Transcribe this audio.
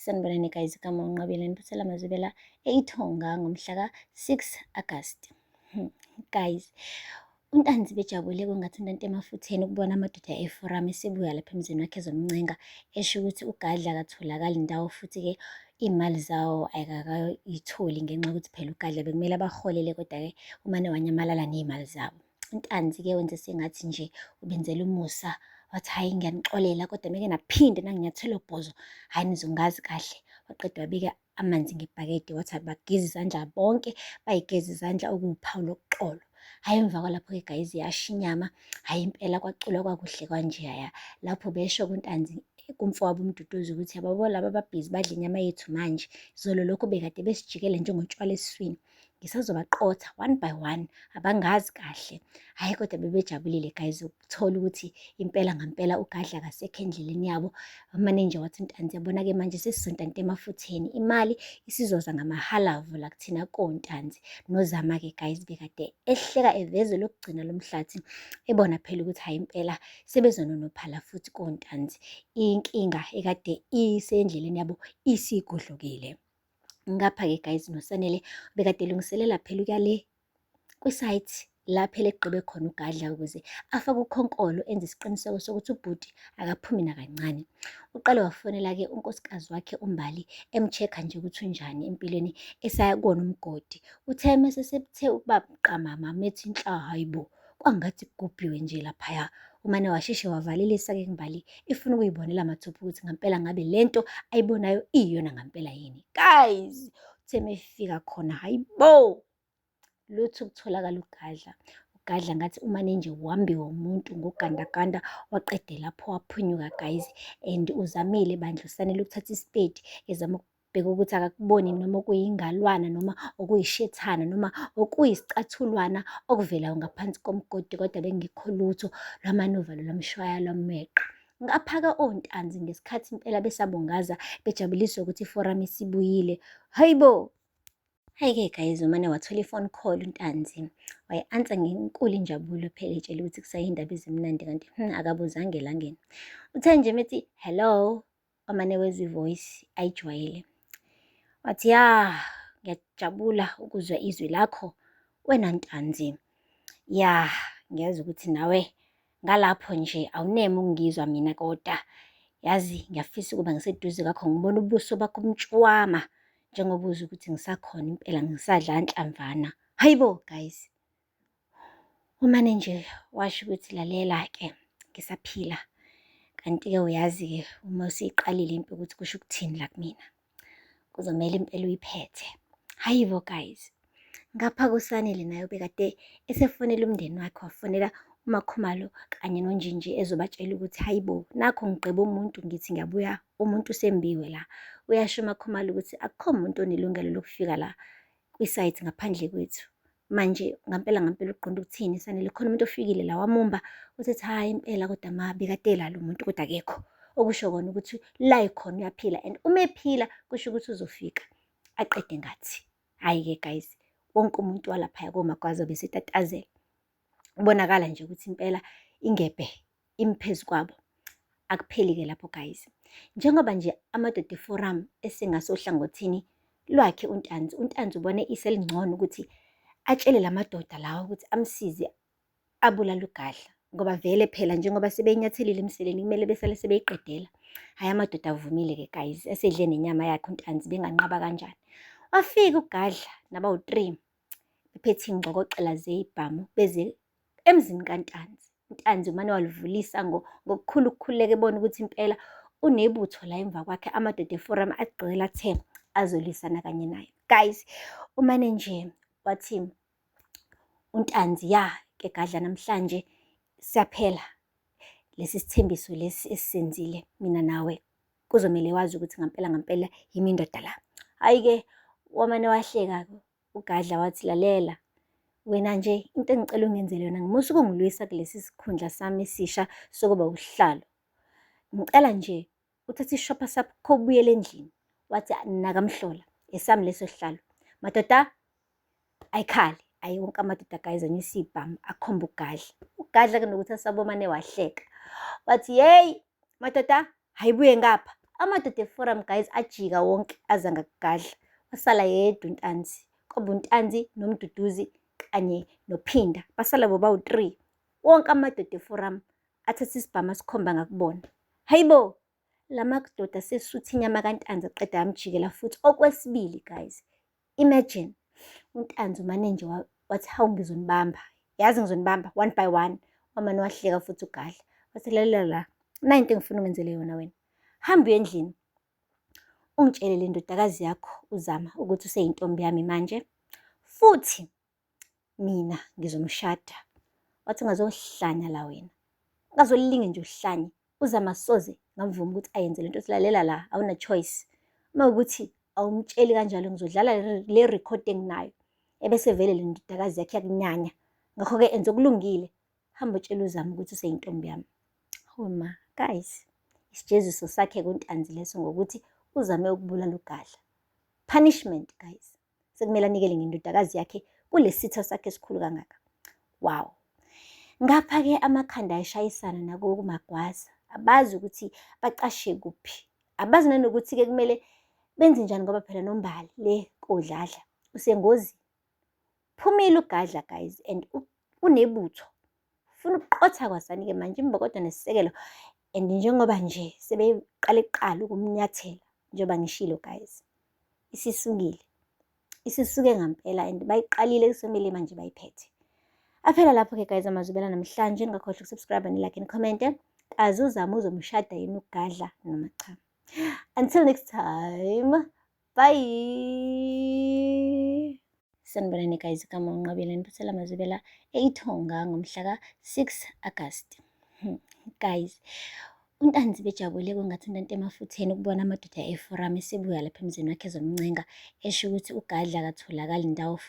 Sanibonani guys, igama uNqabile niphathela amazwi la eIthonga ngomhla ka-6 August. Guys, uNtanzi bejabule kungathi untanto emafutheni ukubona amadoda eforum esebuya lapha emzini wakhe ezomncenga esho ukuthi uGadla akatholakali ndawo, futhi-ke iy'mali zawo ayikakayitholi ngenxa yokuthi phela uGadla bekumele abaholele, kodwa-ke umane wanyamalala ney'mali zabo. uNtanzi-ke wenze sengathi nje ubenzela umusa, wathi hhayi ngiyanixolela kodwa meke naphinde nanginyathelo bhozo, hhayi nizongazi kahle. Waqeda wabika amanzi ngebhakede, wathi bageze izandla bonke, bay'geze izandla okuwuphawu lokuxolo. Hhayi emva kwalapho-ke guys yasha inyama, hhayi impela kwaculwa kwakuhle kwanjeya. Lapho besho kuNtanzi kumfowabo uMduduzi ukuthi yababo laba ababhizi badla inyama yethu manje, zolo lokhu bekade besijikele njengotshwala esiswini, ngisazobaqotha one by one, abangazi kahle. Hhayi kodwa bebejabulile guys ukuthola ukuthi impela ngampela uGadla akasekho endleleni yabo. Umane nje wathi uNtanzi yabona-ke manje sesizontanto emafutheni, imali isizoza ngamahalavu la kuthina koNtanzi. Nozama-ke guys bekade ehleka eveze lokugcina lomhlathi, ebona phela ukuthi hhayi impela sebezononophala futhi koNtanzi. Inkinga ekade isendleleni yabo isigodlokile. Ngapha-ke guys noSanele bekade elungiselela phela ukuya le kwisayithi la phela egqibe khona uGadla ukuze afake ukhonkolo, enze isiqiniseko sokuthi ubhuti akaphumi nakancane. Uqale wafonela-ke unkosikazi wakhe uMbali em-check-a nje ukuthi unjani empilweni, esaya kuwona umgodi. Uthe mese sebuthe ukuba buqamama methi inhla, hayi bo, kwangathi kugubhiwe nje laphaya. Umane washeshe wavalelisa-ke kuMbali ifuna ukuyibonela mathupha ukuthi ngampela ngabe lento ayibonayo iyona ngampela yini. Guys, uthe mefika khona, hayi bo, lutho ukutholakala uGadla. uGadla ngathi umane nje wambiwa umuntu ngogandaganda, waqede lapho waphunyuka guys. And uzamile bandla uSanele ukuthatha isipedi ezama ukubheka ukuthi akakuboni noma okuyingalwana noma okuyishethana noma okuyisicathulwana okuvelayo ngaphansi komgodi, kodwa bengekho lutho lwamanuva lwamshwaya lwameqa. Ngapha-ke oNtanzi ngesikhathi impela besabungaza bejabuliswa ukuthi iforum isibuyile, hayi bo. Hhayi-ke guys, umane wathola i-phone call uNtanzi, wayi-ansa ngenkulu injabulo phela etshela ukuthi kusayindaba ezimnandi, kanti akabuzange elangeni. Uthe nje methi hello, wamane wezwa ivoice ayijwayele, wathi ya, ngiyajabula ukuzwa izwi lakho wena Ntanzi. Ya, ngiyazi ukuthi nawe ngalapho nje awuneme ukungizwa mina, kodwa yazi ngiyafisa ukuba ngiseduze kwakho ngibona ubuso bakho umtshwama, njengoba uzwe ukuthi ngisakhona impela, ngisadla nhlamvana. Hayi bo guys, umane nje washo ukuthi lalela-ke ngisaphila, kanti-ke uyazi-ke uma usiyiqalile impi ukuthi kusho ukuthini la kumina, kuzomele impela uyiphethe. Hayi bo guys, ngapha kuSanele naye bekade esefonela umndeni wakhe, wafonela uMakhumalo kanye noNjinji ezobatshela ukuthi hayi bo, nakho ngigqiba umuntu, ngithi ngiyabuya umuntu usembiwe la. Uyasho uMakhumalo ukuthi akukho umuntu onelungelo lokufika la kwisayithi ngaphandle kwethu. Manje ngampela uqonda ukuthini Sanele, khona umuntu ofikile la wamumba, uthethi hhayi impela kodwa ma bekade lalo umuntu kodwa akekho, okusho kona ukuthi la ikhona uyaphila, and uma ephila kusho ukuthi uzofika aqede ngathi. Hhayi-ke guys, wonke umuntu walaphaya koMagwaza besetatazela, ubonakala nje ukuthi impela ingebhe imphezu kwabo. Akupheli-ke lapho guys, njengoba nje amadoda eforum esengasohlangothini lwakhe uNtanzi ubone iselingcono ukuthi atshele la madoda lawa ukuthi amsize abulale uGadla, ngoba vele phela njengoba sebeyinyathelile emseleni kumele besale sebeyiqedela. Hhayi amadoda avumile-ke guys, esedle nenyama yakhe uNtanzi, benganqaba kanjani. Wafika uGadla nabawu-3 bephethe iy'ngxokocela zey'bhamu beze emzini kaNtanzi. uNtanzi umane walivulisa ngokukhulu ukukhululeka, ebona ukuthi impela unebutho la emva kwakhe, amadoda eforum agqwele athe azolwisana kanye naye. Guys, umane nje wathi uNtanzi, ya-ke Gadla, namhlanje siyaphela lesi sithembiso lesi esisenzile mina nawe, kuzomele wazi ukuthi ngampela yimi indoda la. Hhayi-ke wamane wahleka-ke uGadla wathi lalela wena nje, into engicela ungenzele yona, ngimusa ukungilwisa kulesi sikhundla sami esisha sokuba usihlalo. Ngicela nje uthathe isishopha sakho ubuyele endlini. Wathi nakamhlola, esami leso sihlalo. Madoda ayikhali, ayi wonke amadoda guys anyusa ibhamu akhomba uGadla. uGadla kunokuthi asabomane wahleka, wathi yeyi madoda, hayibuye ngapha, Amadoda eforum guys ajika wonke aza ngakugadla. Wasala yedwa uNtanzi. Kwaba uNtanzi noMduduzi kanye noPhinda. Basala bobawu-3. Wonke amadoda eforum athatha isibhamu asikhomba ngakubona. Hayibo! La madoda sesutha inyama kaNtanzi aqeda yamjikela futhi. Okwesibili guys, imagine uNtanzi umane nje wathi hawu ngizonibamba. Yazi ngizonibamba 1 by 1. Wamane wahleka futhi ugadla. Wathi la nayi into engifuna ungenzele yona wena. Hamba uye endlini. Ungitshele le ndodakazi yakho uZama ukuthi useyintombi yami manje. Futhi mina ngizomshada. Wathi ngazohlanya la wena. Ngazolilinge nje uhlanye. UZama soze ngamvuma ukuthi ayenze lento. Silalela la, awuna choice. Uma ukuthi awumtsheli kanjalo ngizodlala le record enginayo. Ebese vele le ndodakazi yakhe yakunyanya. Ngakho-ke enze okulungile. Hamba utshela uZama ukuthi useyintombi yami. Homa, guys. Isijeziso sakhe kuNtanzi leso ngokuthi uzame ukubulala ugadla. Punishment guys. Sekumele anikele ngendodakazi yakhe kulesitha sakhe esikhulu kangaka. Wow. Ngapha-ke amakhanda ayashayisana nako kumagwaza. Abazi ukuthi bacashe kuphi. Abazi nanokuthi-ke kumele benze njani ngoba phela nombali le kodladla usengozini. Phumile ugadla guys and unebutho. Ufuna ukuqotha kwasani-ke manje imba kodwa nesisekelo. And njengoba nje sebeqale kuqala ukumnyathela njengoba ngishilo guys. Isisukile. Isisuke ngampela and bayiqalile kusomele manje bayiphethe. Aphela lapho-ke guys amazwibela namhlanje. Ningakhohlwa ukusubscribe and like and comment. Kazi uZama uzomshada yini ugadla noma cha. Until next time. Bye. Sanibonani guys, igama uNqabile niphathela amazwibela eIthonga ngomhla ka-6 August. Guys, uNtanzi bejabule kungathi into emafutheni ukubona amadoda eforum esebuya lapha emzini wakhe ezomncenga esho ukuthi ugadla akatholakali indawo.